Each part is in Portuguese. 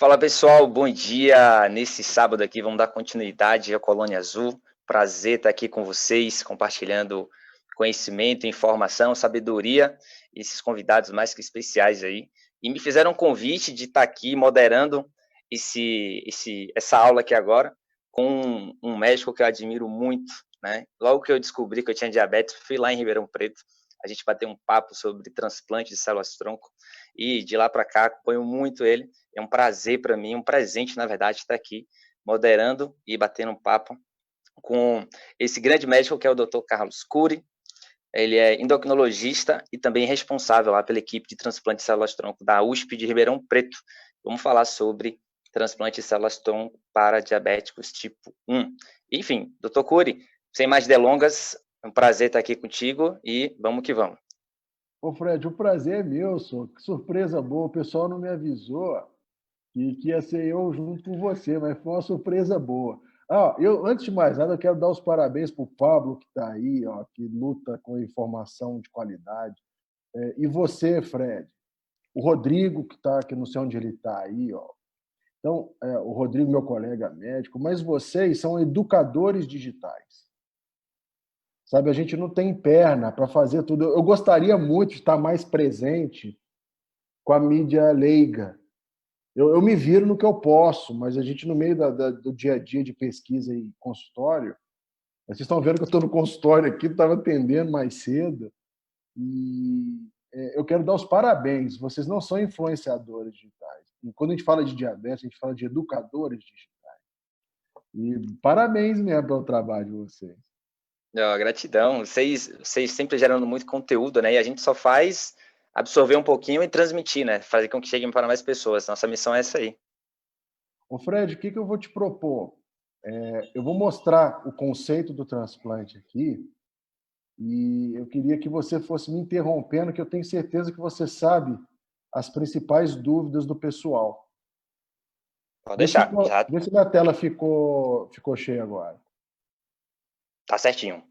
Fala pessoal, bom dia. Nesse sábado aqui vamos dar continuidade à Colônia Azul. Prazer estar aqui com vocês, compartilhando conhecimento, informação, sabedoria, esses convidados mais que especiais aí. E me fizeram um convite de estar aqui moderando essa aula aqui agora com um médico que eu admiro muito, né? Logo que eu descobri que eu tinha diabetes, fui lá em Ribeirão Preto, a gente bateu um papo sobre transplante de células-tronco e de lá para cá acompanho muito ele. É um prazer para mim, um presente, na verdade, estar aqui moderando e batendo um papo com esse grande médico que é o Dr. Carlos Cury. Ele é endocrinologista e também responsável lá pela equipe de transplante de células-tronco da USP de Ribeirão Preto. Vamos falar sobre transplante de células-tronco para diabéticos tipo 1. Enfim, Dr. Cury, sem mais delongas, é um prazer estar aqui contigo e vamos que vamos. Ô Fred, o prazer é meu, só. Que surpresa boa. O pessoal não me avisou que ia ser eu junto com você, mas foi uma surpresa boa. Antes de mais nada, eu quero dar os parabéns para o Pablo, que está aí, ó, que luta com informação de qualidade. E você, Fred, o Rodrigo, que está aqui, não sei onde ele está aí, ó. Então, o Rodrigo, meu colega médico, mas vocês são educadores digitais. Sabe, a gente não tem perna para fazer tudo. Eu gostaria muito de estar mais presente com a mídia leiga. Eu me viro no que eu posso, mas a gente, no meio do dia a dia de pesquisa e consultório, vocês estão vendo que eu estou no consultório aqui, estava atendendo mais cedo, e eu quero dar os parabéns. Vocês não são influenciadores digitais. E quando a gente fala de diabetes, a gente fala de educadores digitais. E parabéns mesmo pelo trabalho de vocês. Gratidão. Vocês sempre gerando muito conteúdo, né? E a gente só faz absorver um pouquinho e transmitir, né? Fazer com que cheguem para mais pessoas. Nossa missão é essa aí. Ô Fred, o que eu vou te propor? Eu vou mostrar o conceito do transplante aqui e eu queria que você fosse me interrompendo, que eu tenho certeza que você sabe as principais dúvidas do pessoal. Pode deixar. Já Vê se minha tela ficou cheia agora. tá certinho.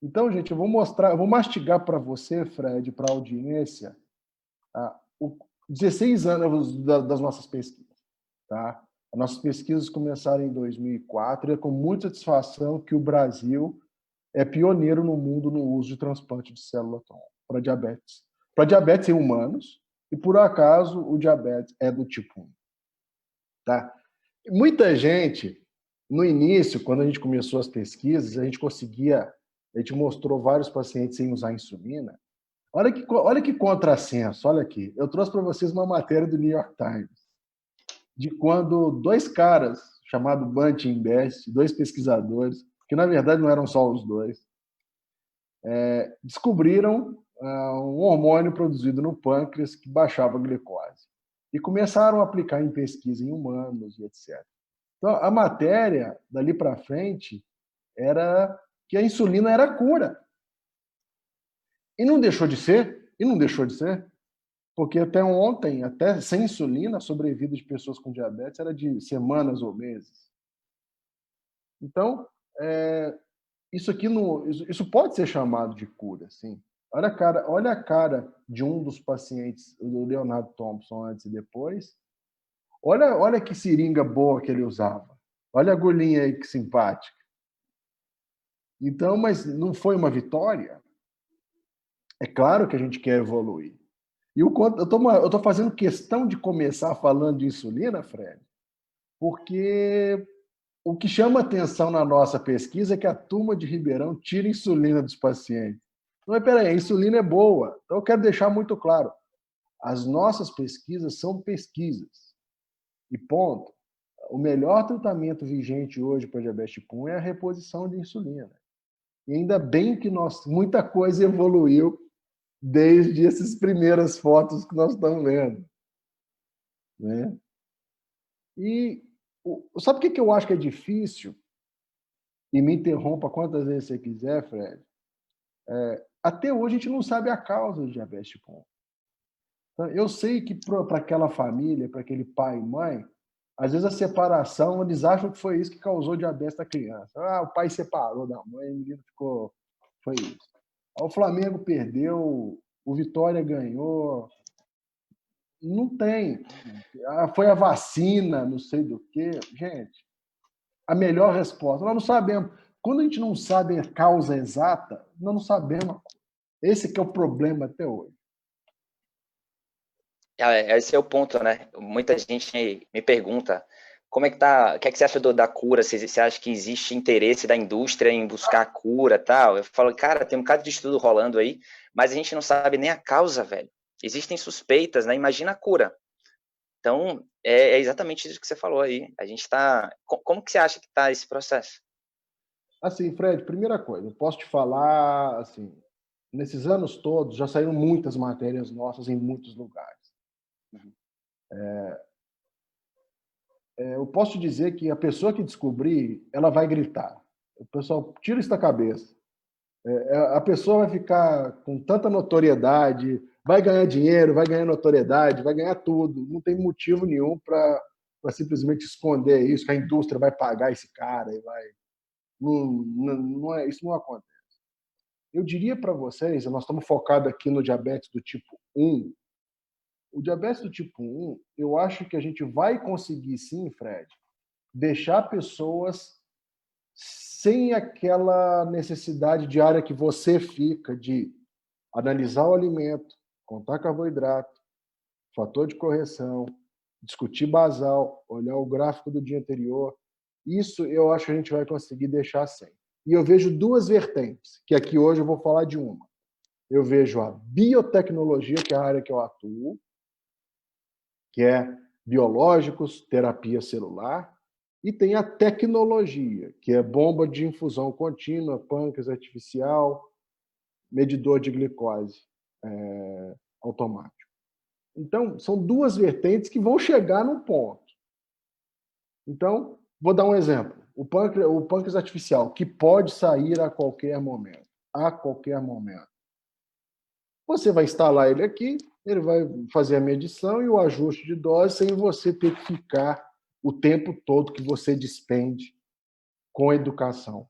Então, gente, eu vou mastigar para você, Fred, para a audiência, os 16 anos das nossas pesquisas. Tá? As nossas pesquisas começaram em 2004 e é com muita satisfação que o Brasil é pioneiro no mundo no uso de transplante de célula-tronco para diabetes. Para diabetes em humanos, e por acaso o diabetes é do tipo 1. Tá? Muita gente, no início, quando a gente começou as pesquisas, a gente mostrou vários pacientes sem usar insulina. Olha que contrassenso, olha aqui. Eu trouxe para vocês uma matéria do New York Times, de quando dois caras, chamados Bunch e Best, dois pesquisadores, que na verdade não eram só os dois, descobriram um hormônio produzido no pâncreas que baixava a glicose. E começaram a aplicar em pesquisa em humanos e etc. Então, a matéria, dali para frente, era que a insulina era a cura. E não deixou de ser, porque até ontem, até sem insulina, a sobrevida de pessoas com diabetes era de semanas ou meses. Então, isso pode ser chamado de cura, sim. Olha a cara de um dos pacientes, do Leonardo Thompson, antes e depois. Olha que seringa boa que ele usava. Olha a agulhinha aí, que simpática. Então, mas não foi uma vitória? É claro que a gente quer evoluir. E eu estou fazendo questão de começar falando de insulina, Fred, porque o que chama atenção na nossa pesquisa é que a turma de Ribeirão tira insulina dos pacientes. Mas peraí, a insulina é boa. Então eu quero deixar muito claro, as nossas pesquisas são pesquisas. E ponto. O melhor tratamento vigente hoje para diabetes tipo 1 é a reposição de insulina. E ainda bem que muita coisa evoluiu desde essas primeiras fotos que nós estamos vendo. Né? E sabe o que eu acho que é difícil? E me interrompa quantas vezes você quiser, Fred. Até hoje a gente não sabe a causa do diabetes tipo 1. Então, eu sei que para aquela família, para aquele pai e mãe, às vezes a separação, eles acham que foi isso que causou diabetes da criança. O pai separou da mãe, o menino ficou... Foi isso. O Flamengo perdeu, o Vitória ganhou. Não tem. Foi a vacina, não sei do quê. Gente, a melhor resposta. Nós não sabemos. Quando a gente não sabe a causa exata, nós não sabemos. Esse que é o problema até hoje. Esse é o ponto, né? Muita gente me pergunta como é que tá, o que é que você acha da cura? Você acha que existe interesse da indústria em buscar a cura, tal? Eu falo, cara, tem um bocado de estudo rolando aí, mas a gente não sabe nem a causa, velho. Existem suspeitas, né? Imagina a cura. Então, é exatamente isso que você falou aí. A gente está. Como que você acha que está esse processo? Assim, Fred, primeira coisa, eu posso te falar, assim, nesses anos todos já saíram muitas matérias nossas em muitos lugares. Uhum. Eu posso te dizer que a pessoa que descobrir, ela vai gritar. O pessoal tira isso da cabeça. A pessoa vai ficar com tanta notoriedade, vai ganhar dinheiro, vai ganhar notoriedade, vai ganhar tudo. Não tem motivo nenhum para simplesmente esconder isso, que a indústria vai pagar esse cara e vai. Isso não acontece. Eu diria para vocês, nós estamos focados aqui no diabetes do tipo 1. O diabetes do tipo 1, eu acho que a gente vai conseguir sim, Fred, deixar pessoas sem aquela necessidade diária que você fica de analisar o alimento, contar carboidrato, fator de correção, discutir basal, olhar o gráfico do dia anterior. Isso eu acho que a gente vai conseguir deixar sem. E eu vejo duas vertentes, que aqui hoje eu vou falar de uma. Eu vejo a biotecnologia, que é a área que eu atuo, que é biológicos, terapia celular, e tem a tecnologia, que é bomba de infusão contínua, pâncreas artificial, medidor de glicose automático. Então, são duas vertentes que vão chegar num ponto. Então, vou dar um exemplo. O pâncreas artificial, que pode sair a qualquer momento. A qualquer momento. Você vai instalar ele aqui, ele vai fazer a medição e o ajuste de dose sem você ter que ficar o tempo todo que você despende com educação.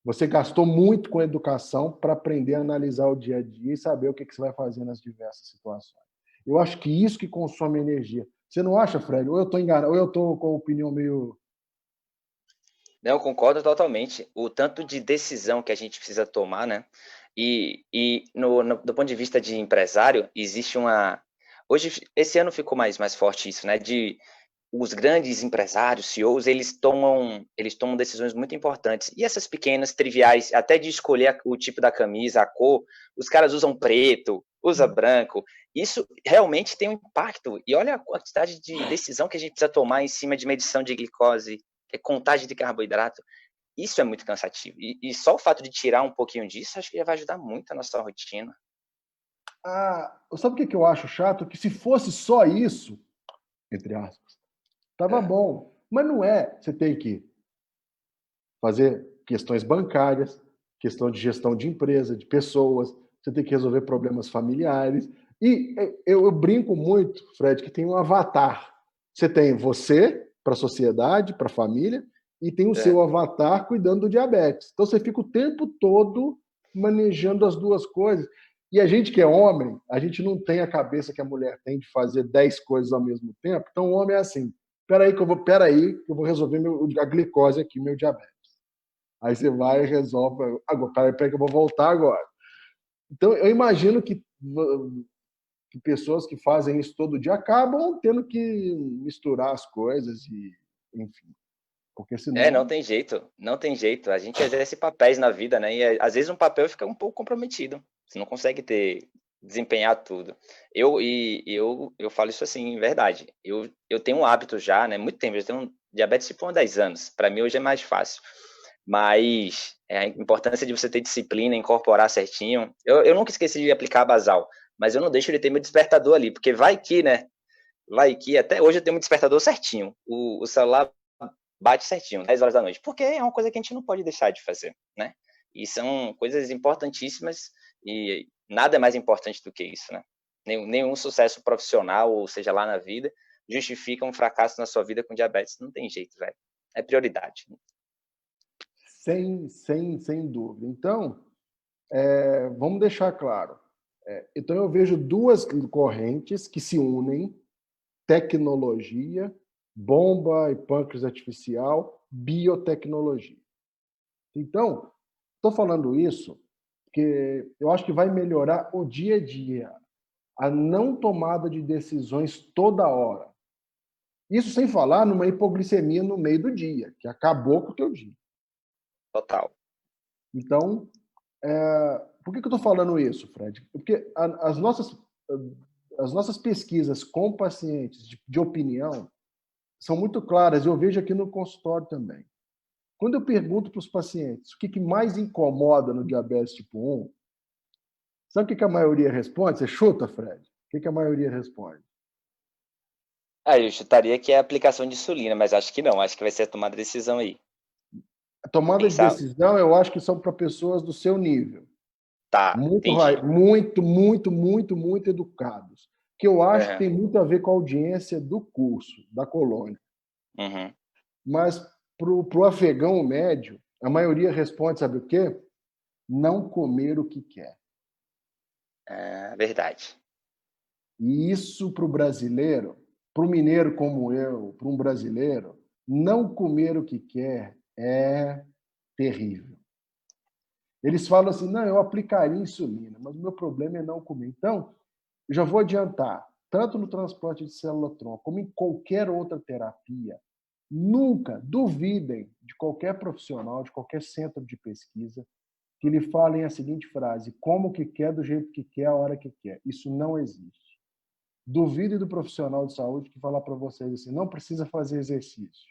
Você gastou muito com educação para aprender a analisar o dia a dia e saber o que você vai fazer nas diversas situações. Eu acho que isso que consome energia. Você não acha, Fred? Ou eu estou enganado, ou eu estou com a opinião meio. Não, eu concordo totalmente. O tanto de decisão que a gente precisa tomar, né? Do ponto de vista de empresário, existe uma. Hoje, esse ano ficou mais forte isso, né? De os grandes empresários, CEOs, eles tomam decisões muito importantes. E essas pequenas, triviais, até de escolher o tipo da camisa, a cor, os caras usam preto, usa branco. Isso realmente tem um impacto. E olha a quantidade de decisão que a gente precisa tomar em cima de medição de glicose, contagem de carboidrato. Isso é muito cansativo. E só o fato de tirar um pouquinho disso, acho que já vai ajudar muito a nossa rotina. Sabe o que eu acho chato? Que se fosse só isso, entre aspas, estava É, bom. Mas não é. Você tem que fazer questões bancárias, questão de gestão de empresa, de pessoas, você tem que resolver problemas familiares. E eu brinco muito, Fred, que tem um avatar. Você tem você para a sociedade, para a família, e tem o seu é. avatar cuidando do diabetes. Então você fica o tempo todo manejando as duas coisas. E a gente que é homem, a gente não tem a cabeça que a mulher tem de fazer 10 coisas ao mesmo tempo. Então o homem é assim: peraí, que eu vou resolver a glicose aqui, meu diabetes. Aí você vai e resolve. Agora, peraí que eu vou voltar agora. Então, eu imagino que pessoas que fazem isso todo dia acabam tendo que misturar as coisas e, enfim, porque Não senão. tem jeito, não tem jeito. A gente exerce papéis na vida, né? E às vezes um papel fica um pouco comprometido. Você não consegue desempenhar tudo. Eu falo isso assim, em verdade. Eu tenho um hábito já, né? Muito tempo, eu tenho diabetes tipo 1 há 10 anos. Para mim hoje é mais fácil. Mas a importância de você ter disciplina, incorporar certinho. Eu nunca esqueci de aplicar a basal, mas eu não deixo de ter meu despertador ali, porque vai que, né? Vai que até hoje eu tenho um despertador certinho. O celular bate certinho, 10 horas da noite, porque é uma coisa que a gente não pode deixar de fazer, né? E são coisas importantíssimas e nada é mais importante do que isso, né? Nenhum sucesso profissional, ou seja lá na vida, justifica um fracasso na sua vida com diabetes. Não tem jeito, velho. É prioridade. Sem dúvida. Então, vamos deixar claro. Então, eu vejo duas correntes que se unem: tecnologia, bomba e pâncreas artificial, biotecnologia. Então, estou falando isso porque eu acho que vai melhorar o dia a dia, a não tomada de decisões toda hora. Isso sem falar numa hipoglicemia no meio do dia, que acabou com o teu dia. Total. Então, por que eu estou falando isso, Fred? Porque as nossas pesquisas com pacientes de opinião são muito claras, eu vejo aqui no consultório também. Quando eu pergunto para os pacientes o que mais incomoda no diabetes tipo 1, sabe o que a maioria responde? Você chuta, Fred? O que a maioria responde? Eu chutaria que é a aplicação de insulina, mas acho que não, acho que vai ser a tomada de decisão aí. A tomada de Pensar, decisão, eu acho que são para pessoas do seu nível. tá, entendi. Muito educados. Que eu acho que Uhum, tem muito a ver com a audiência do curso, da colônia. uhum. Mas para o afegão médio, a maioria responde, sabe o quê? Não comer o que quer. Verdade. E isso para o brasileiro, para o mineiro como eu, para um brasileiro, não comer o que quer é terrível. Eles falam assim, não, eu aplicaria insulina, mas o meu problema é não comer. Então, eu já vou adiantar, tanto no transplante de célula-tronco como em qualquer outra terapia, nunca duvidem de qualquer profissional, de qualquer centro de pesquisa, que lhe falem a seguinte frase: como que quer, do jeito que quer, a hora que quer. Isso não existe. Duvide do profissional de saúde que falar para vocês assim, não precisa fazer exercício.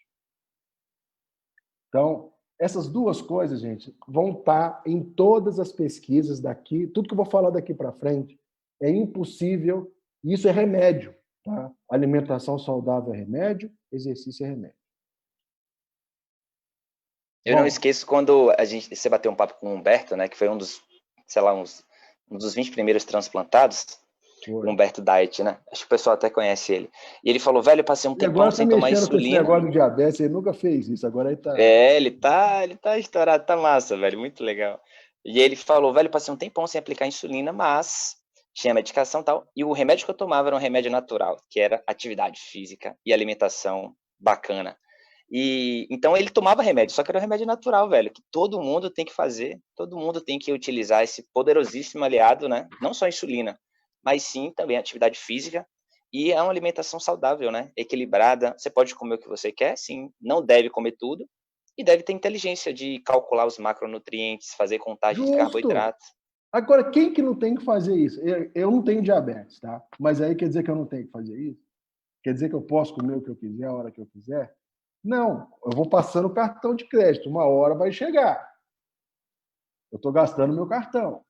Então, essas duas coisas, gente, vão estar em todas as pesquisas daqui, tudo que eu vou falar daqui para frente é impossível, isso é remédio, tá? Alimentação saudável é remédio, exercício é remédio. Eu não Bom, esqueço quando você bateu um papo com o Humberto, né, que foi um dos, sei lá, um dos 20 primeiros transplantados, o foi. Humberto Diet, né? Acho que o pessoal até conhece ele. E ele falou, velho, eu passei um E tempão agora tá sem tomar mexendo com esse insulina. negócio de diabetes, ele nunca fez isso, agora ele tá... Ele tá estourado, tá massa, velho, muito legal. E ele falou, velho, passei um tempão sem aplicar insulina, mas tinha medicação e tal, e o remédio que eu tomava era um remédio natural, que era atividade física e alimentação bacana. E então ele tomava remédio, só que era um remédio natural, velho, que todo mundo tem que fazer, todo mundo tem que utilizar esse poderosíssimo aliado, né? Não só a insulina, mas sim também a atividade física e é uma alimentação saudável, né? Equilibrada. Você pode comer o que você quer, sim, não deve comer tudo e deve ter inteligência de calcular os macronutrientes, fazer contagem de Justo! carboidratos. Agora, quem que não tem que fazer isso? Eu não tenho diabetes, tá? Mas aí quer dizer que eu não tenho que fazer isso? Quer dizer que eu posso comer o que eu quiser, a hora que eu quiser? Não, eu vou passando o cartão de crédito, uma hora vai chegar. Eu estou gastando meu cartão.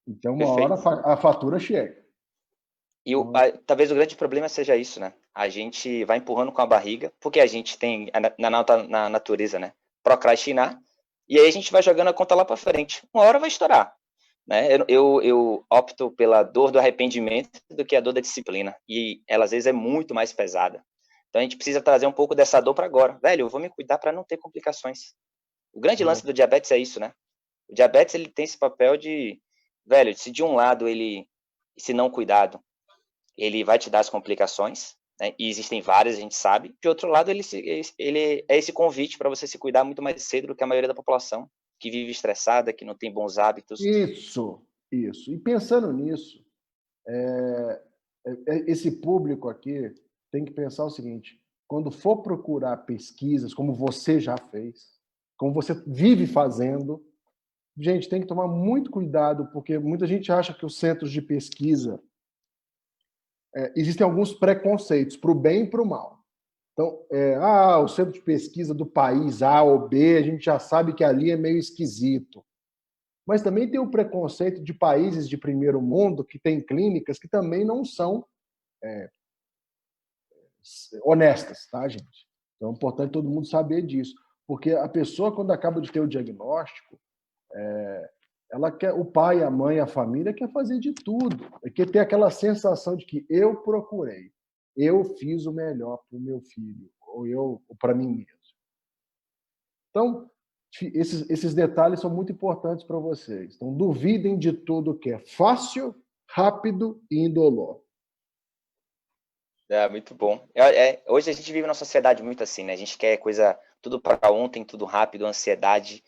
Então, uma hora Perfeito. a fatura chega. E Então, talvez o grande problema seja isso, né? A gente vai empurrando com a barriga, porque a gente tem na natureza, né? Procrastinar, e aí a gente vai jogando a conta lá para frente. Uma hora vai estourar, né? Eu opto pela dor do arrependimento do que a dor da disciplina, e ela às vezes é muito mais pesada. Então a gente precisa trazer um pouco dessa dor para agora. Velho, eu vou me cuidar para não ter complicações. O grande lance do diabetes é isso, né? O diabetes ele tem esse papel de, velho, se de um lado ele, se não cuidado, ele vai te dar as complicações, né? E existem várias, a gente sabe. De outro lado, ele é esse convite para você se cuidar muito mais cedo do que a maioria da população, que vive estressada, que não tem bons hábitos. isso. E pensando nisso, esse público aqui tem que pensar o seguinte: quando for procurar pesquisas, como você já fez, como você vive fazendo, gente, tem que tomar muito cuidado, porque muita gente acha que os centros de pesquisa existem alguns preconceitos, para o bem e para o mal. Então, o centro de pesquisa do país A ou B, a gente já sabe que ali é meio esquisito. Mas também tem o preconceito de países de primeiro mundo que têm clínicas que também não são honestas, tá, gente? Então é importante todo mundo saber disso. Porque a pessoa, quando acaba de ter o diagnóstico, ela quer, o pai, a mãe, a família quer fazer de tudo. Quer ter aquela sensação de que eu procurei, eu fiz o melhor para o meu filho, ou para mim mesmo. Então, esses detalhes são muito importantes para vocês. Então, duvidem de tudo que é fácil, rápido e indolor. Muito bom. Hoje a gente vive numa sociedade muito assim, né? A gente quer coisa tudo para ontem, tudo rápido, ansiedade,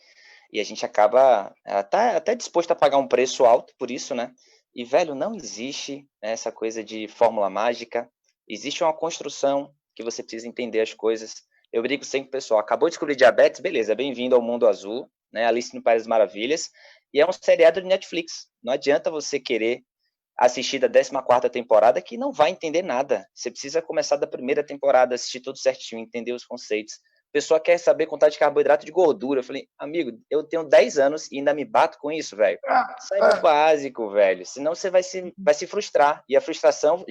e a gente acaba até disposto a pagar um preço alto por isso, né? E, velho, não existe, né, essa coisa de fórmula mágica. Existe uma construção que você precisa entender as coisas. Eu brinco sempre, pessoal, acabou de descobrir diabetes, beleza, bem-vindo ao mundo azul, né? Alice no País das Maravilhas. E é um seriado de Netflix. Não adianta você querer assistir da 14ª temporada que não vai entender nada. Você precisa começar da primeira temporada, assistir tudo certinho, entender os conceitos. A pessoa quer saber contar de carboidrato e de gordura. Eu falei, amigo, eu tenho 10 anos e ainda me bato com isso, velho. Saiba o básico, velho. Senão você vai se frustrar. E a frustração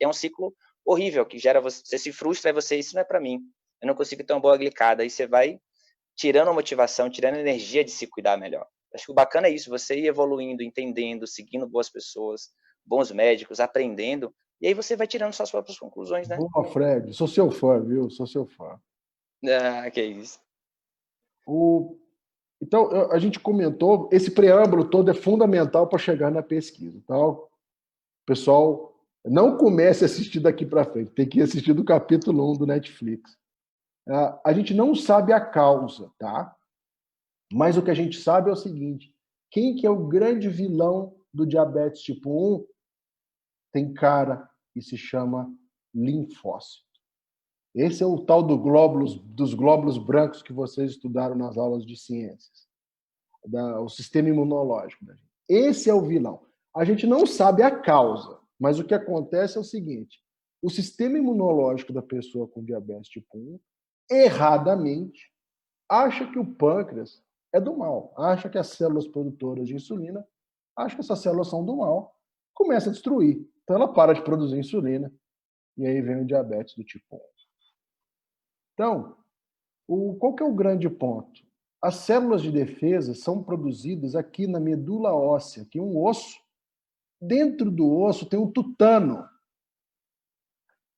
é um ciclo horrível, que gera você se frustra e você, isso não é para mim. Eu não consigo ter uma boa glicada. Aí você vai tirando a motivação, tirando a energia de se cuidar melhor. Acho que o bacana é isso, você ir evoluindo, entendendo, seguindo boas pessoas, bons médicos, aprendendo, e aí você vai tirando suas próprias conclusões, né? Boa, Fred. Sou seu fã, viu? Sou seu fã. Que é isso. Então, a gente comentou, esse preâmbulo todo é fundamental para chegar na pesquisa. Então, pessoal, não comece a assistir daqui para frente, tem que assistir do capítulo 1 do Netflix. A gente não sabe a causa, tá? Mas o que a gente sabe é o seguinte: quem que é o grande vilão do diabetes tipo 1? Tem cara e se chama linfócito. Esse é o tal dos glóbulos brancos que vocês estudaram nas aulas de ciências, o sistema imunológico da gente. Esse é o vilão. A gente não sabe a causa, mas o que acontece é o seguinte: o sistema imunológico da pessoa com diabetes tipo 1, erradamente, acha que o pâncreas é do mal, acha que as células produtoras de insulina, acha que essas células são do mal, começa a destruir. Então ela para de produzir insulina e aí vem o diabetes do tipo 1. Então, qual que é o grande ponto? As células de defesa são produzidas aqui na medula óssea, que é um osso. Dentro do osso tem um tutano.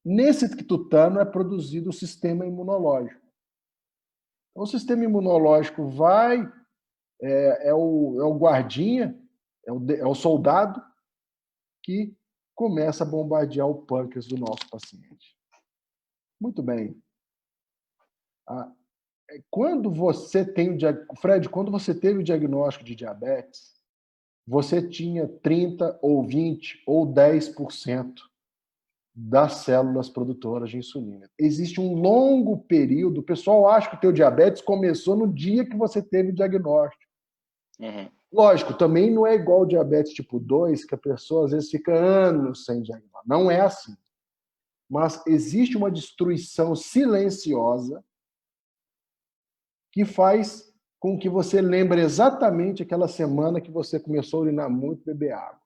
Nesse tutano é produzido o sistema imunológico. Então, o sistema imunológico é o guardinha, é o soldado que começa a bombardear o pâncreas do nosso paciente. Muito bem. Quando você tem Fred, quando você teve o diagnóstico de diabetes, você tinha 30 ou 20 ou 10% das células produtoras de insulina. Existe um longo período, o pessoal acha que o teu diabetes começou no dia que você teve o diagnóstico. Uhum. Lógico, também não é igual o diabetes tipo 2, que a pessoa às vezes fica anos sem diagnóstico. Não é assim. Mas existe uma destruição silenciosa que faz com que você lembre exatamente aquela semana que você começou a urinar muito e beber água.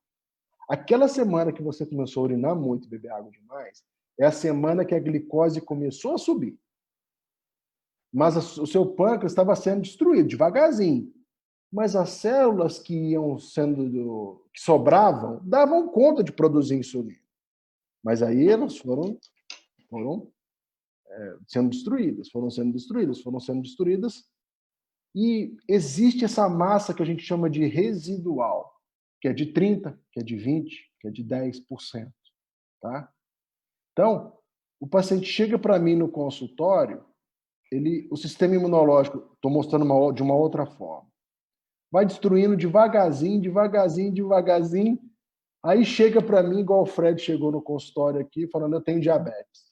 Aquela semana que você começou a urinar muito e beber água demais é a semana que a glicose começou a subir. Mas o seu pâncreas estava sendo destruído devagarzinho. Mas as células que que sobravam davam conta de produzir insulina. Mas aí elas foram sendo destruídas. E existe essa massa que a gente chama de residual, que é de 30%, que é de 20%, que é de 10%. Tá? Então, o paciente chega para mim no consultório, o sistema imunológico, estou mostrando de uma outra forma, vai destruindo devagarzinho, aí chega para mim, igual o Fred chegou no consultório aqui, falando, eu tenho diabetes.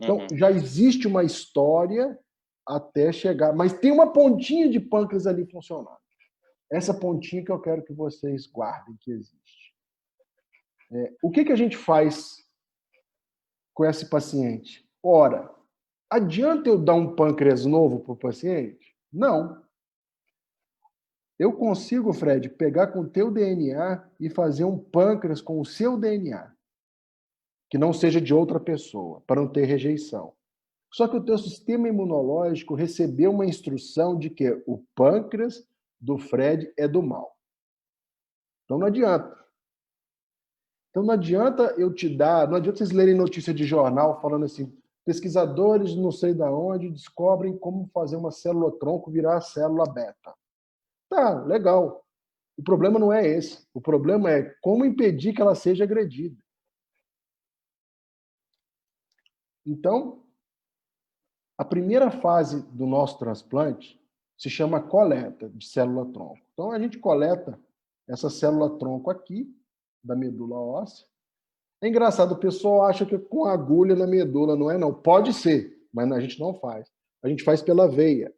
Então, já existe uma história até chegar, mas tem uma pontinha de pâncreas ali funcionando. Essa pontinha que eu quero que vocês guardem que existe. O que a gente faz com esse paciente? Ora, adianta eu dar um pâncreas novo para o paciente? Não. Eu consigo, Fred, pegar com o teu DNA e fazer um pâncreas com o seu DNA, que não seja de outra pessoa, para não ter rejeição. Só que o teu sistema imunológico recebeu uma instrução de que o pâncreas do Fred é do mal. Então não adianta. Então não adianta eu te dar, não adianta vocês lerem notícia de jornal falando assim, Pesquisadores não sei da onde descobrem como fazer uma célula-tronco virar célula beta. Tá, legal. O problema não é esse. O problema é como impedir que ela seja agredida. Então, a primeira fase do nosso transplante se chama coleta de célula-tronco. Então, a gente coleta essa célula-tronco aqui, da medula óssea. É engraçado, o pessoal acha que é com agulha na medula, não é não. Pode ser, mas a gente não faz. A gente faz pela veia.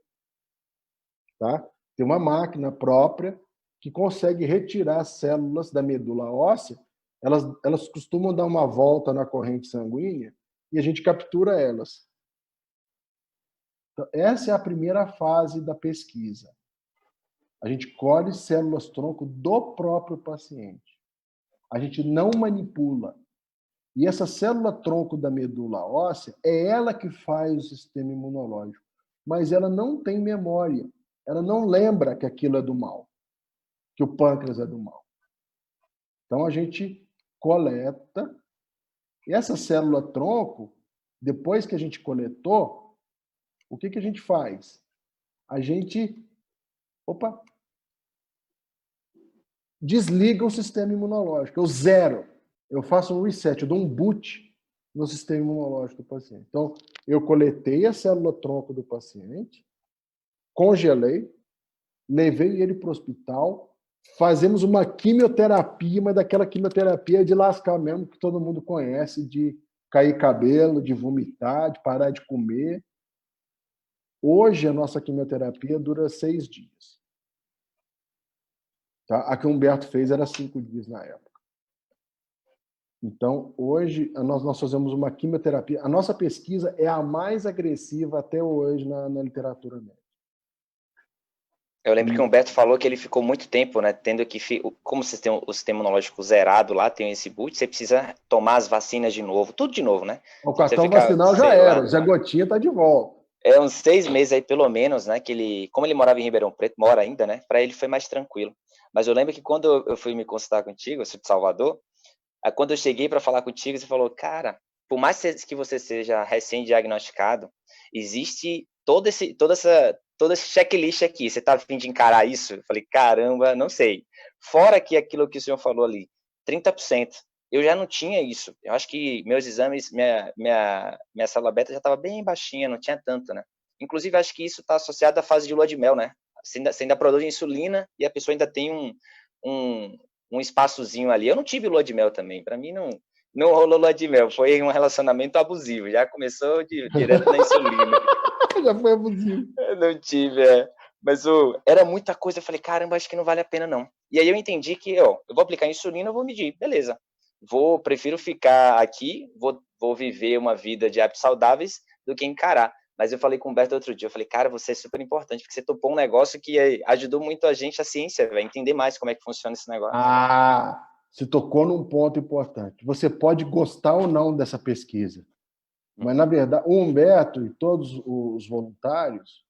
Tá? Tem uma máquina própria que consegue retirar as células da medula óssea. Elas costumam dar uma volta na corrente sanguínea e a gente captura elas. Então, essa é a primeira fase da pesquisa. A gente colhe células-tronco do próprio paciente. A gente não manipula. E essa célula-tronco da medula óssea é ela que faz o sistema imunológico. Mas ela não tem memória. Ela não lembra que aquilo é do mal, que o pâncreas é do mal. Então, a gente coleta. E essa célula-tronco, depois que a gente coletou, o que a gente faz? A gente desliga o sistema imunológico. Eu zero. Eu faço um reset, eu dou um boot no sistema imunológico do paciente. Então, eu coletei a célula-tronco do paciente, congelei, levei ele para o hospital, fazemos uma quimioterapia, mas daquela quimioterapia de lascar mesmo, que todo mundo conhece, de cair cabelo, de vomitar, de parar de comer. Hoje, a nossa quimioterapia dura 6 dias. Tá? A que o Humberto fez era 5 dias na época. Então, hoje, nós fazemos uma quimioterapia. A nossa pesquisa é a mais agressiva até hoje na literatura médica. Eu lembro que o Humberto falou que ele ficou muito tempo, né, tendo que, como você tem o sistema imunológico zerado lá, tem esse boot, você precisa tomar as vacinas de novo, tudo de novo, né? O cartão vacinal já era, Zé Gotinha está de volta. É uns 6 meses aí, pelo menos, né, que ele, como ele morava em Ribeirão Preto, mora ainda, né, para ele foi mais tranquilo. Mas eu lembro que quando eu fui me consultar contigo, eu sou de Salvador, aí quando eu cheguei para falar contigo, você falou, cara, por mais que você seja recém-diagnosticado, existe todo esse checklist aqui, você tá a fim de encarar isso? Eu falei, caramba, não sei. Fora que aquilo que o senhor falou ali, 30%. Eu já não tinha isso. Eu acho que meus exames, minha célula beta já estava bem baixinha, não tinha tanto, né? Inclusive, acho que isso está associado à fase de lua de mel, né? Você ainda produz insulina e a pessoa ainda tem um espaçozinho ali. Eu não tive lua de mel também. Para mim, não rolou lua de mel. Foi um relacionamento abusivo. Já começou direto na insulina. Já foi abusivo. Eu não tive, Mas era muita coisa. Eu falei, caramba, acho que não vale a pena, não. E aí eu entendi que, eu vou aplicar insulina, eu vou medir. Beleza. Prefiro ficar aqui, vou viver uma vida de hábitos saudáveis do que encarar. Mas eu falei com o Humberto outro dia, eu falei, cara, você é super importante, porque você topou um negócio que ajudou muito a gente, a ciência, a entender mais como é que funciona esse negócio. Você tocou num ponto importante. Você pode gostar ou não dessa pesquisa, mas, na verdade, o Humberto e todos os voluntários,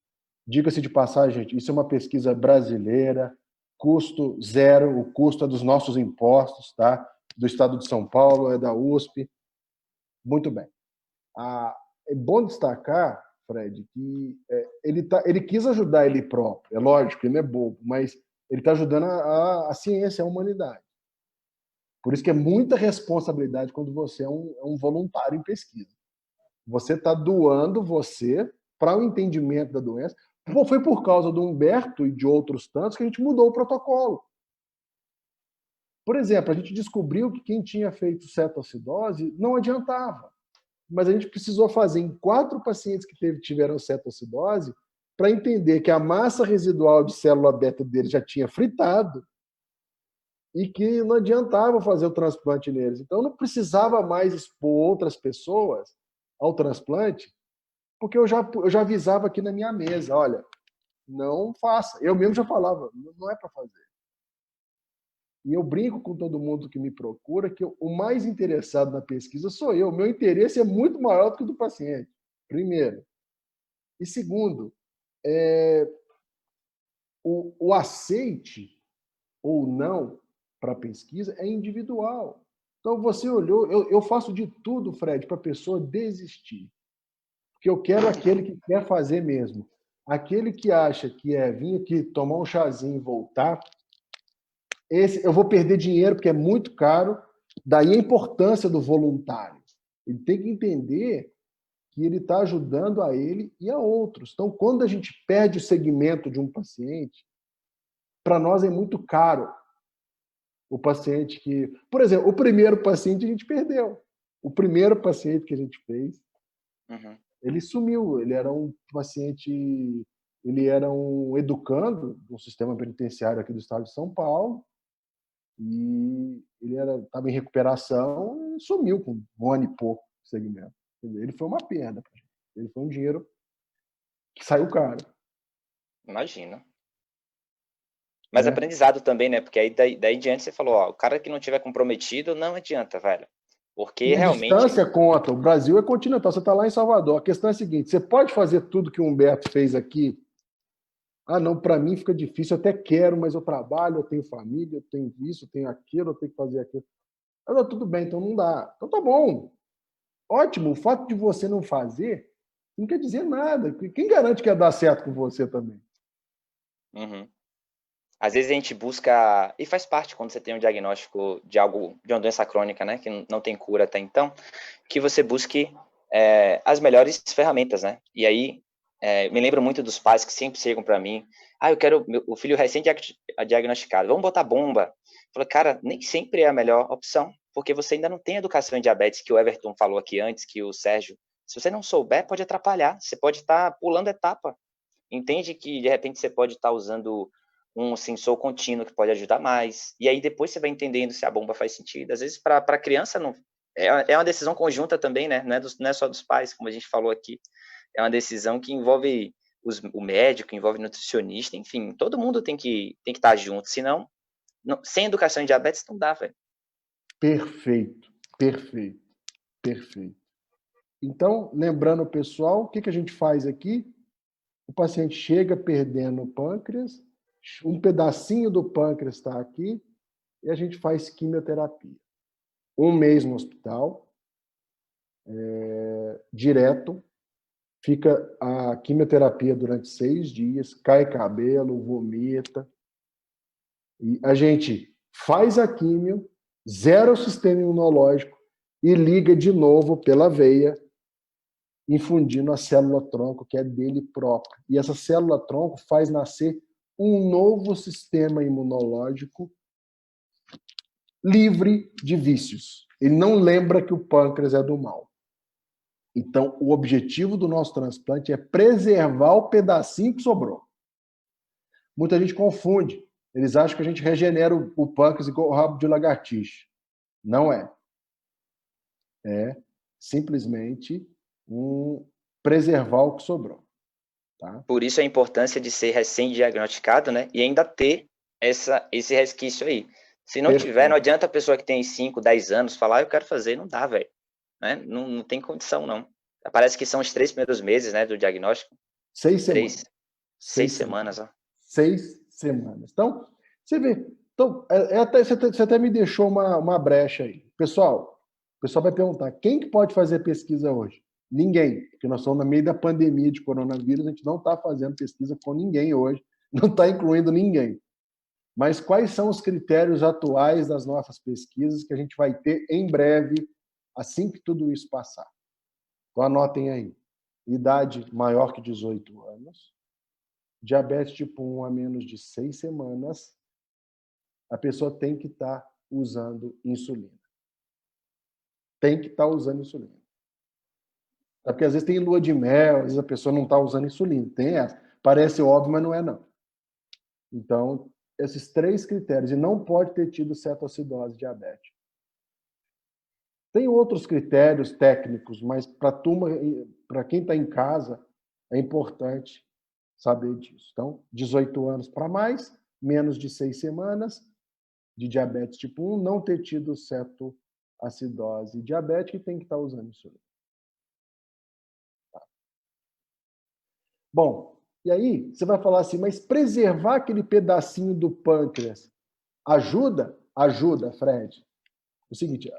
diga-se de passagem, gente, isso é uma pesquisa brasileira, custo zero, o custo é dos nossos impostos, tá? Do Estado de São Paulo, é da USP. Muito bem. É bom destacar, Fred, que ele quis ajudar ele próprio. É lógico, ele não é bobo, mas ele está ajudando a ciência, a humanidade. Por isso que é muita responsabilidade quando você é um voluntário em pesquisa. Você está doando você para o entendimento da doença. Foi por causa do Humberto e de outros tantos que a gente mudou o protocolo. Por exemplo, a gente descobriu que quem tinha feito cetoacidose não adiantava. Mas a gente precisou fazer em 4 pacientes que tiveram cetoacidose para entender que a massa residual de célula beta dele já tinha fritado e que não adiantava fazer o transplante neles. Então, não precisava mais expor outras pessoas ao transplante, porque eu já avisava aqui na minha mesa, olha, não faça. Eu mesmo já falava, não é para fazer. E eu brinco com todo mundo que me procura que o mais interessado na pesquisa sou eu. O meu interesse é muito maior do que o do paciente, primeiro. E segundo, o aceite ou não para a pesquisa é individual. Então, você olhou, eu faço de tudo, Fred, para a pessoa desistir. Porque eu quero aquele que quer fazer mesmo. Aquele que acha que é vir aqui tomar um chazinho e voltar, esse eu vou perder dinheiro porque é muito caro. Daí a importância do voluntário. Ele tem que entender que ele está ajudando a ele e a outros. Então, quando a gente perde o segmento de um paciente, para nós é muito caro o paciente que... Por exemplo, o primeiro paciente a gente perdeu. O primeiro paciente que a gente fez, ele sumiu. Ele era um paciente... Ele era um educando do sistema penitenciário aqui do estado de São Paulo e ele estava em recuperação e sumiu com um ano e pouco de segmento. Ele foi uma perda pra gente. Ele foi um dinheiro que saiu caro. Imagina. Mas aprendizado também, né? Porque aí daí em diante você falou, ó, o cara que não tiver comprometido, não adianta, velho. Porque e realmente... distância conta. O Brasil é continental. Você está lá em Salvador. A questão é a seguinte, você pode fazer tudo que o Humberto fez aqui? Ah, não, para mim fica difícil. Eu até quero, mas eu trabalho, eu tenho família, eu tenho isso, eu tenho aquilo, eu tenho que fazer aquilo. Ah, não, tudo bem, então não dá. Então tá bom. Ótimo. O fato de você não fazer não quer dizer nada. Quem garante que ia dar certo com você também? Às vezes a gente busca, e faz parte quando você tem um diagnóstico de uma doença crônica, né, que não tem cura até então, que você busque as melhores ferramentas, né? E aí, me lembro muito dos pais que sempre chegam para mim, eu quero o filho recém-diagnosticado, vamos botar bomba. Eu falo, cara, nem sempre é a melhor opção, porque você ainda não tem educação em diabetes, que o Everton falou aqui antes, que o Sérgio, se você não souber, pode atrapalhar, você pode estar pulando etapa. Entende que, de repente, você pode estar usando um sensor contínuo que pode ajudar mais, e aí depois você vai entendendo se a bomba faz sentido. Às vezes, para a criança, não é uma decisão conjunta também, né? Não é só dos pais, como a gente falou aqui. É uma decisão que envolve o médico, envolve o nutricionista, enfim, todo mundo tem que estar junto, senão, sem educação em diabetes, não dá, velho. Perfeito, perfeito, perfeito. Então, lembrando, pessoal, o que a gente faz aqui? O paciente chega perdendo o pâncreas, um pedacinho do pâncreas está aqui, e a gente faz quimioterapia. 1 mês no hospital, direto, fica a quimioterapia durante 6 dias, cai cabelo, vomita. E a gente faz a quimio, zera o sistema imunológico e liga de novo pela veia, infundindo a célula-tronco, que é dele próprio. E essa célula-tronco faz nascer um novo sistema imunológico livre de vícios. Ele não lembra que o pâncreas é do mal. Então, o objetivo do nosso transplante é preservar o pedacinho que sobrou. Muita gente confunde. Eles acham que a gente regenera o pâncreas igual o rabo de lagartixa. Não é. É simplesmente preservar o que sobrou. Tá? Por isso a importância de ser recém-diagnosticado, né? E ainda ter esse resquício aí. Se não tiver, não adianta a pessoa que tem 5, 10 anos falar, eu quero fazer, não dá, velho. Né? Não tem condição, não. Parece que são os 3 primeiros meses, né, do diagnóstico. 6 semanas. 6 semanas, ó. 6 semanas. Então, você vê. Então, você até me deixou uma brecha aí. Pessoal, o pessoal vai perguntar, quem que pode fazer pesquisa hoje? Ninguém, porque nós estamos no meio da pandemia de coronavírus, a gente não está fazendo pesquisa com ninguém hoje, não está incluindo ninguém. Mas quais são os critérios atuais das nossas pesquisas que a gente vai ter em breve, assim que tudo isso passar? Então, anotem aí. Idade maior que 18 anos, diabetes tipo 1 a menos de 6 semanas, a pessoa tem que estar usando insulina. Tem que estar usando insulina. Porque às vezes tem lua de mel, às vezes a pessoa não está usando insulina. Tem essa. Parece óbvio, mas não é não. Então, esses 3 critérios. E não pode ter tido cetoacidose diabética. Tem outros critérios técnicos, mas para quem está em casa, é importante saber disso. Então, 18 anos para mais, menos de 6 semanas de diabetes tipo 1, não ter tido cetoacidose diabética e tem que estar usando insulina. Tá. Bom, e aí você vai falar assim, mas preservar aquele pedacinho do pâncreas ajuda? Ajuda, Fred. É o seguinte,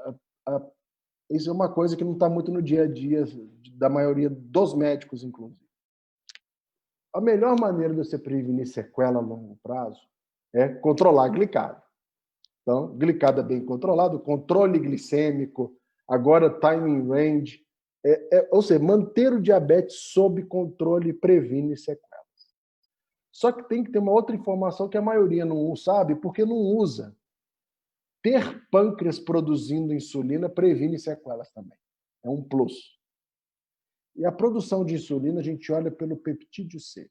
isso é uma coisa que não está muito no dia a dia da maioria dos médicos, inclusive. A melhor maneira de você prevenir sequela a longo prazo é controlar a glicada. Então, glicada bem controlada, controle glicêmico, agora time in range, ou seja, manter o diabetes sob controle previne sequelas. Só que tem que ter uma outra informação que a maioria não sabe, porque não usa. Ter pâncreas produzindo insulina previne sequelas também. É um plus. E a produção de insulina, a gente olha pelo peptídeo C.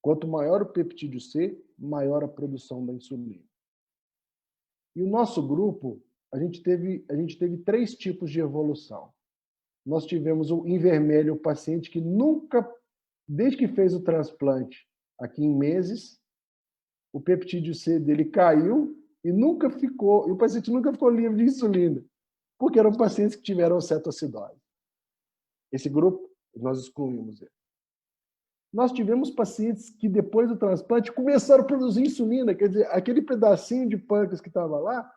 Quanto maior o peptídeo C, maior a produção da insulina. E o nosso grupo, a gente teve 3 tipos de evolução. Nós tivemos em vermelho o paciente que nunca, desde que fez o transplante, aqui em meses, o peptídeo C dele caiu e o paciente nunca ficou livre de insulina, porque eram pacientes que tiveram cetoacidose. Esse grupo, nós excluímos ele. Nós tivemos pacientes que, depois do transplante, começaram a produzir insulina, quer dizer, aquele pedacinho de pâncreas que estava lá,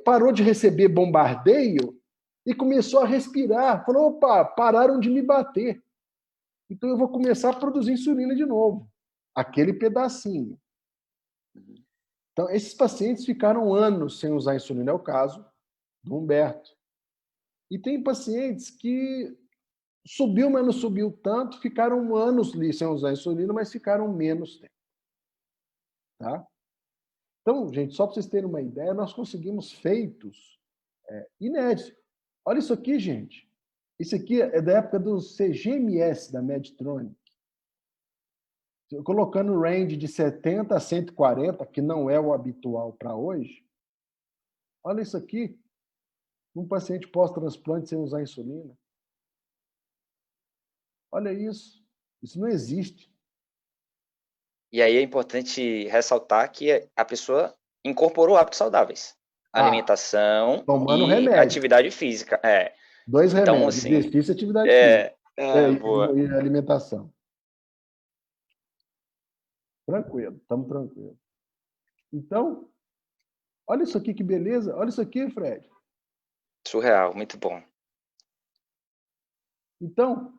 parou de receber bombardeio e começou a respirar. Falou, opa, pararam de me bater. Então eu vou começar a produzir insulina de novo. Aquele pedacinho. Então, esses pacientes ficaram anos sem usar insulina, é o caso do Humberto. E tem pacientes que subiu, mas não subiu tanto, ficaram anos ali sem usar insulina, mas ficaram menos tempo. Tá? Então, gente, só para vocês terem uma ideia, nós conseguimos feitos inéditos. Olha isso aqui, gente. Isso aqui é da época do CGMS, da Medtronic. Colocando range de 70 a 140, que não é o habitual para hoje. Olha isso aqui. Um paciente pós-transplante sem usar insulina. Olha isso. Isso não existe. E aí é importante ressaltar que a pessoa incorporou hábitos saudáveis. Alimentação tomando e remédio. Atividade física. 2 então, remédios, assim, exercício e atividade física. boa. E alimentação. Tranquilo, estamos tranquilos. Então, olha isso aqui que beleza. Olha isso aqui, Fred. Surreal, muito bom. Então,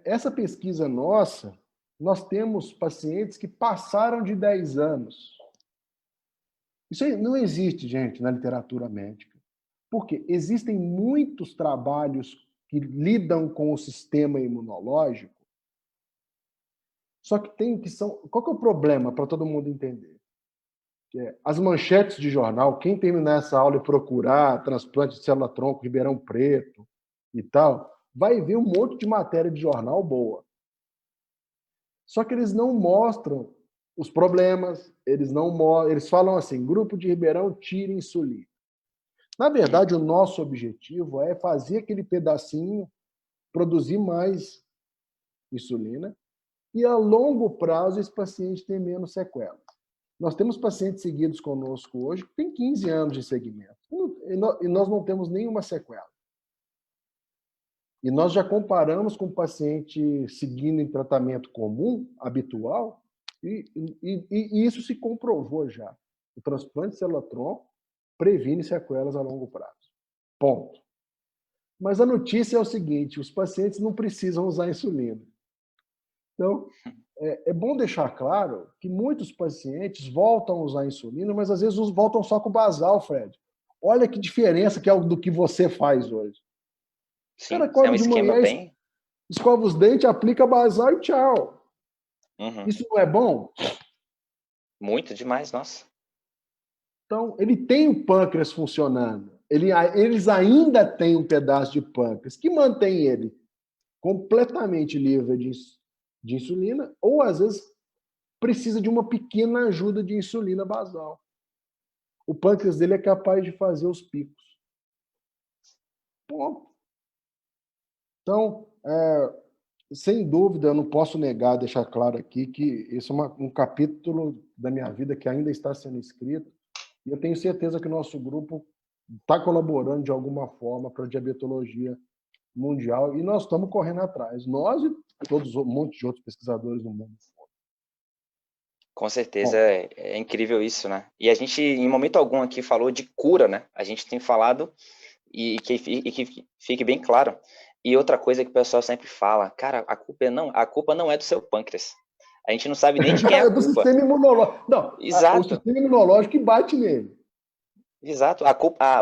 essa pesquisa nossa, nós temos pacientes que passaram de 10 anos. Isso aí não existe, gente, na literatura médica. Porque existem muitos trabalhos que lidam com o sistema imunológico, só que qual que é o problema, para todo mundo entender? As manchetes de jornal, quem terminar essa aula e procurar transplante de célula-tronco, Ribeirão Preto e tal, vai ver um monte de matéria de jornal boa. Só que eles não mostram os problemas, eles falam assim, grupo de Ribeirão tira insulina. Na verdade, o nosso objetivo é fazer aquele pedacinho produzir mais insulina e, a longo prazo, esse paciente tem menos sequelas. Nós temos pacientes seguidos conosco hoje que têm 15 anos de segmento e nós não temos nenhuma sequela. E nós já comparamos com o paciente seguindo em tratamento comum, habitual, e isso se comprovou já. O transplante de célula-tronco previne sequelas a longo prazo. Ponto. Mas a notícia é o seguinte, os pacientes não precisam usar insulina. Então, é bom deixar claro que muitos pacientes voltam a usar insulina, mas às vezes voltam só com basal, Fred. Olha que diferença que é do que você faz hoje. Sim, O cara acorda é um de esquema manhã, bem... escova os dentes, aplica basal e tchau. Uhum. Isso não é bom? Muito demais, nossa. Então, ele tem o pâncreas funcionando. Eles ainda têm um pedaço de pâncreas que mantém ele completamente livre de insulina, ou às vezes precisa de uma pequena ajuda de insulina basal. O pâncreas dele é capaz de fazer os picos. Ponto. Então, sem dúvida, eu não posso negar, deixar claro aqui, que esse é um capítulo da minha vida que ainda está sendo escrito, e eu tenho certeza que o nosso grupo está colaborando de alguma forma para a diabetologia mundial, e nós estamos correndo atrás. Nós e todos um monte de outros pesquisadores do mundo. Com certeza, é incrível isso, né? E a gente, em momento algum aqui, falou de cura, né? A gente tem falado e que fique bem claro. E outra coisa que o pessoal sempre fala, cara, a culpa não é do seu pâncreas. A gente não sabe nem de quem é É a do culpa. sistema imunológico. Não, o Exato, sistema imunológico que bate nele. exato.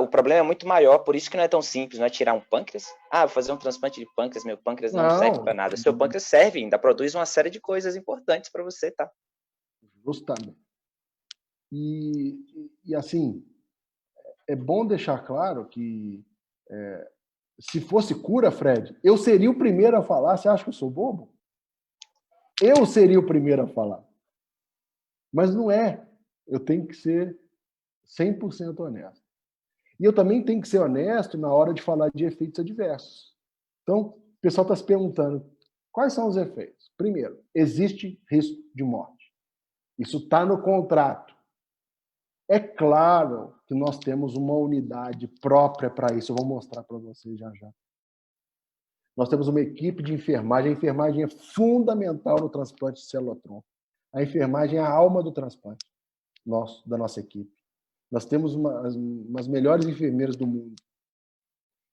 O problema é muito maior, por isso que não é tão simples, não é tirar um pâncreas. Ah, vou fazer um transplante de pâncreas, meu pâncreas não serve Não, para nada. Seu pâncreas serve, ainda produz uma série de coisas importantes para você, tá? justamente. E assim, é bom deixar claro que se fosse cura, Fred, eu seria o primeiro a falar. Você acha que eu sou bobo? Eu seria o primeiro a falar. Mas não é. Eu tenho que ser 100% honesto. E eu também tenho que ser honesto na hora de falar de efeitos adversos. Então, o pessoal está se perguntando quais são os efeitos. Primeiro, existe risco de morte. Isso está no contrato. É claro que nós temos uma unidade própria para isso. Eu vou mostrar para vocês já já. Nós temos uma equipe de enfermagem. A enfermagem é fundamental no transplante de célula-tronco. A enfermagem é a alma do transplante da nossa equipe. Nós temos umas melhores enfermeiras do mundo.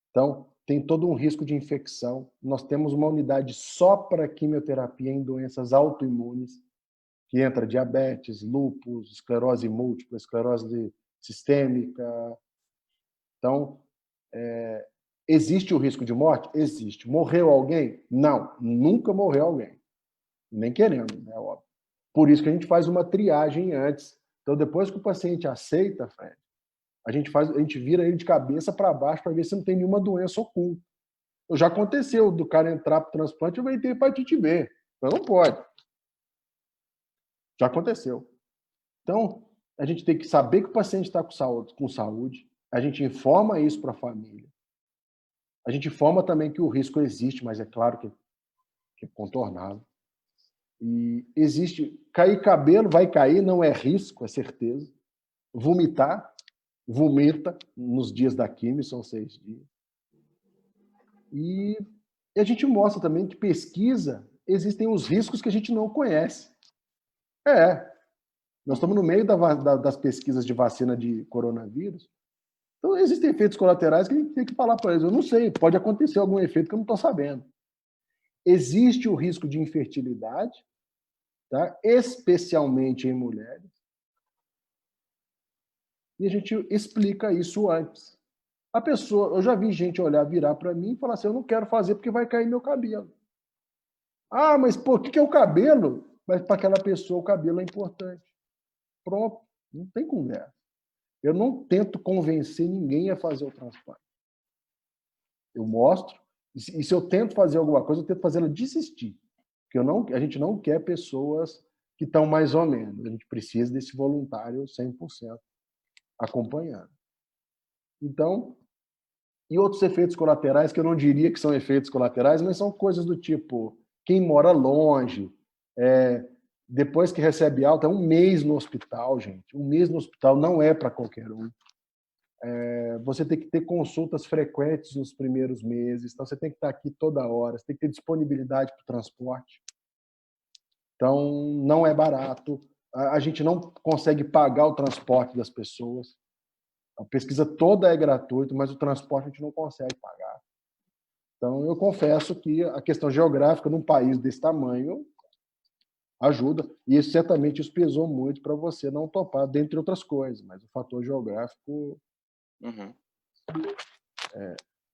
Então, tem todo um risco de infecção. Nós temos uma unidade só para quimioterapia em doenças autoimunes, que entra diabetes, lúpus, esclerose múltipla, esclerose sistêmica. Então, existe o risco de morte? Existe. Morreu alguém? Não, nunca morreu alguém. Nem querendo, né? Óbvio. Por isso que a gente faz uma triagem antes. Então, depois que o paciente aceita, Fred, a gente vira ele de cabeça para baixo para ver se não tem nenhuma doença oculta. Já aconteceu do cara entrar para o transplante e vai ter hepatite B. Então não pode. Já aconteceu. Então, a gente tem que saber que o paciente está com saúde, a gente informa isso para a família. A gente informa também que o risco existe, mas é claro que é contornável. E existe. Cair cabelo, vai cair, não é risco, é certeza. Vomitar, vomita nos dias da quimio, são 6 dias. E a gente mostra também que pesquisa, existem os riscos que a gente não conhece. Nós estamos no meio das pesquisas de vacina de coronavírus. Então, existem efeitos colaterais que a gente tem que falar para eles. Eu não sei, pode acontecer algum efeito que eu não estou sabendo. Existe o risco de infertilidade, tá? Especialmente em mulheres. E a gente explica isso antes. A pessoa, eu já vi gente virar para mim e falar assim: eu não quero fazer porque vai cair meu cabelo. Ah, mas por que é o cabelo? Mas para aquela pessoa o cabelo é importante. Pronto, não tem conversa. Eu não tento convencer ninguém a fazer o transplante. Eu mostro, e se eu tento fazer alguma coisa, eu tento fazer ela desistir. Porque a gente não quer pessoas que estão mais ou menos. A gente precisa desse voluntário 100% acompanhando. Então, e outros efeitos colaterais, que eu não diria que são efeitos colaterais, mas são coisas do tipo, quem mora longe, depois que recebe alta, é um mês no hospital, gente. Um mês no hospital não é para qualquer um. Você tem que ter consultas frequentes nos primeiros meses, então você tem que estar aqui toda hora, você tem que ter disponibilidade para o transporte. Então, não é barato. A gente não consegue pagar o transporte das pessoas. A pesquisa toda é gratuita, mas o transporte a gente não consegue pagar. Então, eu confesso que a questão geográfica num país desse tamanho ajuda, e isso certamente isso pesou muito para você não topar, dentre outras coisas, mas o fator geográfico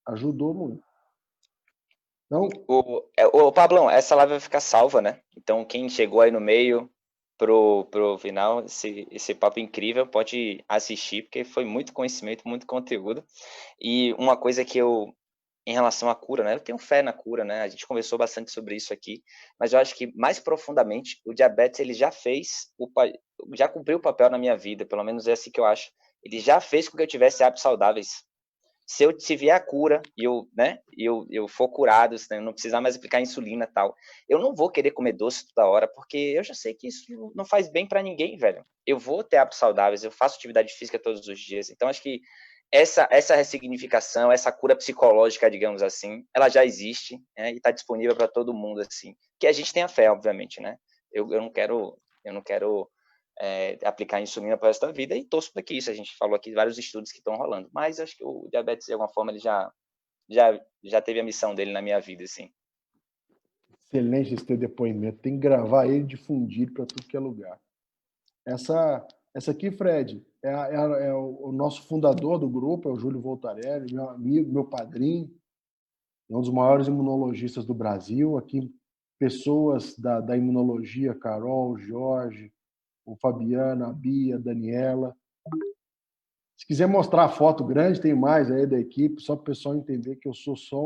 ajudou muito. Então, Pablão, essa live vai ficar salva, né? Então, quem chegou aí no meio pro final, esse papo incrível, pode assistir, porque foi muito conhecimento, muito conteúdo. E uma coisa que em relação à cura, né? Eu tenho fé na cura, né? A gente conversou bastante sobre isso aqui, mas eu acho que mais profundamente o diabetes ele já cumpriu o papel na minha vida, pelo menos é assim que eu acho. Ele já fez com que eu tivesse hábitos saudáveis. Se vier a cura e eu for curado, né, não precisar mais aplicar insulina e tal, eu não vou querer comer doce toda hora, porque eu já sei que isso não faz bem para ninguém, velho. Eu vou ter hábitos saudáveis, eu faço atividade física todos os dias, então acho que essa ressignificação, essa cura psicológica, digamos assim, ela já existe, né, e está disponível para todo mundo, assim, que a gente tenha fé, obviamente, né? Eu não quero aplicar insulina para o resto da vida, e torço para que isso, a gente falou aqui vários estudos que estão rolando, mas acho que o diabetes, de alguma forma, ele já teve a missão dele na minha vida, assim. Excelente esse teu depoimento. Tem que gravar ele e difundir para tudo que é lugar. Essa aqui, Fred, é o nosso fundador do grupo, é o Júlio Voltarelli, meu amigo, meu padrinho, é um dos maiores imunologistas do Brasil. Aqui, pessoas da imunologia, Carol, Jorge, o Fabiano, a Bia, a Daniela. Se quiser mostrar a foto grande, tem mais aí da equipe, só para o pessoal entender que eu sou só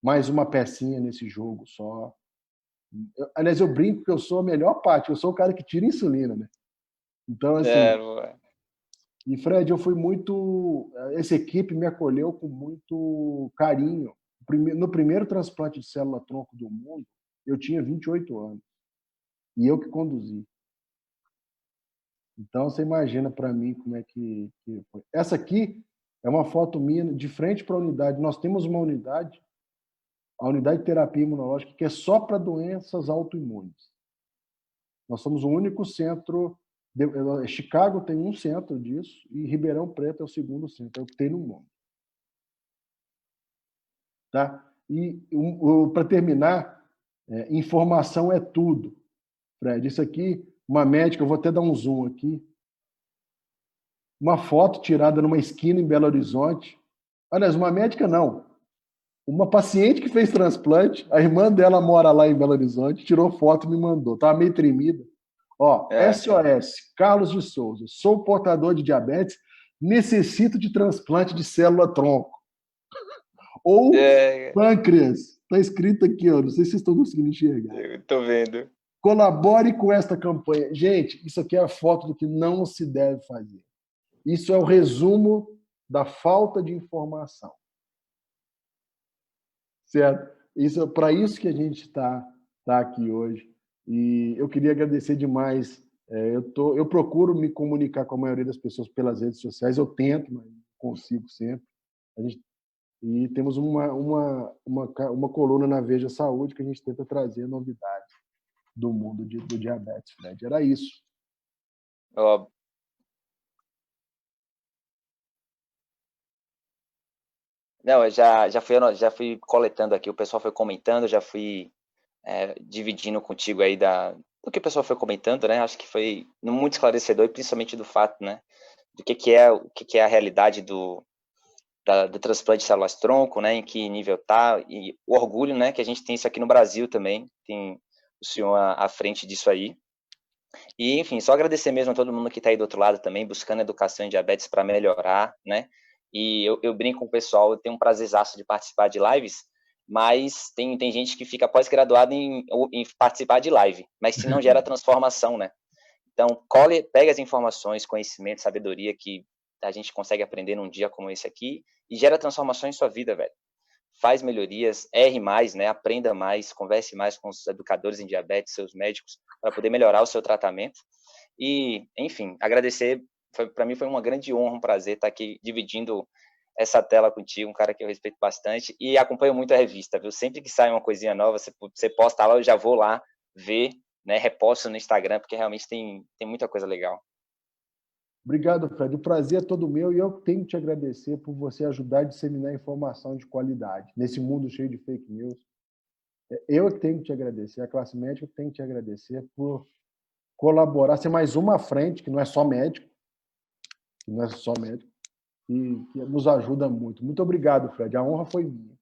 mais uma pecinha nesse jogo. Aliás, eu brinco que eu sou a melhor parte, eu sou o cara que tira insulina, né? Então, assim... E, Fred, eu fui muito... Essa equipe me acolheu com muito carinho. No primeiro transplante de célula-tronco do mundo, eu tinha 28 anos. E eu que conduzi. Então, você imagina para mim como é que foi. Essa aqui é uma foto minha de frente para a unidade. Nós temos uma unidade, a unidade de terapia imunológica, que é só para doenças autoimunes. Nós somos o único centro... Chicago tem um centro disso e Ribeirão Preto é o segundo centro, é o que tem no mundo. Tá? E, para terminar, informação é tudo. Fred, isso aqui, uma médica, eu vou até dar um zoom aqui, uma foto tirada numa esquina em Belo Horizonte. Aliás, uma médica não, uma paciente que fez transplante, a irmã dela mora lá em Belo Horizonte, tirou foto e me mandou, estava meio tremida. Ó, SOS, Carlos de Souza, sou portador de diabetes, necessito de transplante de célula-tronco. Ou pâncreas, está escrito aqui, ó, não sei se vocês estão conseguindo enxergar. Eu estou vendo. Colabore com esta campanha. Gente, isso aqui é a foto do que não se deve fazer. Isso é o resumo da falta de informação. Certo? Para isso que a gente está aqui hoje. E eu queria agradecer demais. Eu procuro me comunicar com a maioria das pessoas pelas redes sociais. Eu tento, mas não consigo sempre. E temos uma coluna na Veja Saúde que a gente tenta trazer novidades do mundo do diabetes, Fred. Era isso. Não, eu já fui coletando aqui, o pessoal foi comentando, já fui dividindo contigo aí do que o pessoal foi comentando, né? Acho que foi muito esclarecedor, e principalmente do fato, né, do que é a realidade do transplante de células-tronco, né, em que nível tá, e o orgulho, né, que a gente tem isso aqui no Brasil também, tem o senhor à frente disso aí. E, enfim, só agradecer mesmo a todo mundo que está aí do outro lado também, buscando educação em diabetes para melhorar, né? E eu brinco com o pessoal, eu tenho um prazerzaço de participar de lives, mas tem gente que fica pós-graduado em participar de live, mas se não gera transformação, né? Então, pega as informações, conhecimento, sabedoria que a gente consegue aprender num dia como esse aqui e gera transformação em sua vida, velho. Faz melhorias, erre mais, né? Aprenda mais, converse mais com os educadores em diabetes, seus médicos, para poder melhorar o seu tratamento. E, enfim, agradecer, para mim foi uma grande honra, um prazer estar aqui dividindo essa tela contigo, um cara que eu respeito bastante, e acompanho muito a revista, viu? Sempre que sai uma coisinha nova, você posta lá, eu já vou lá ver, né? Reposto no Instagram, porque realmente tem muita coisa legal. Obrigado, Fred. O prazer é todo meu e eu tenho que te agradecer por você ajudar a disseminar informação de qualidade nesse mundo cheio de fake news. Eu tenho que te agradecer, a classe médica tem que te agradecer por colaborar, ser mais uma frente, que não é só médico, e que nos ajuda muito. Muito obrigado, Fred. A honra foi minha.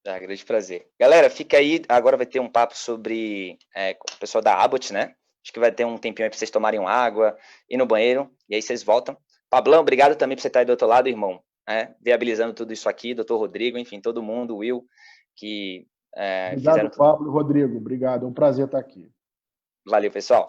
Grande prazer. Galera, fica aí, agora vai ter um papo sobre o pessoal da Abbott, né? Acho que vai ter um tempinho aí para vocês tomarem uma água, ir no banheiro, e aí vocês voltam. Pablão, obrigado também por você estar aí do outro lado, irmão, viabilizando tudo isso aqui, doutor Rodrigo, enfim, todo mundo, Will, que obrigado, fizeram tudo. Pablo, Rodrigo, obrigado, é um prazer estar aqui. Valeu, pessoal.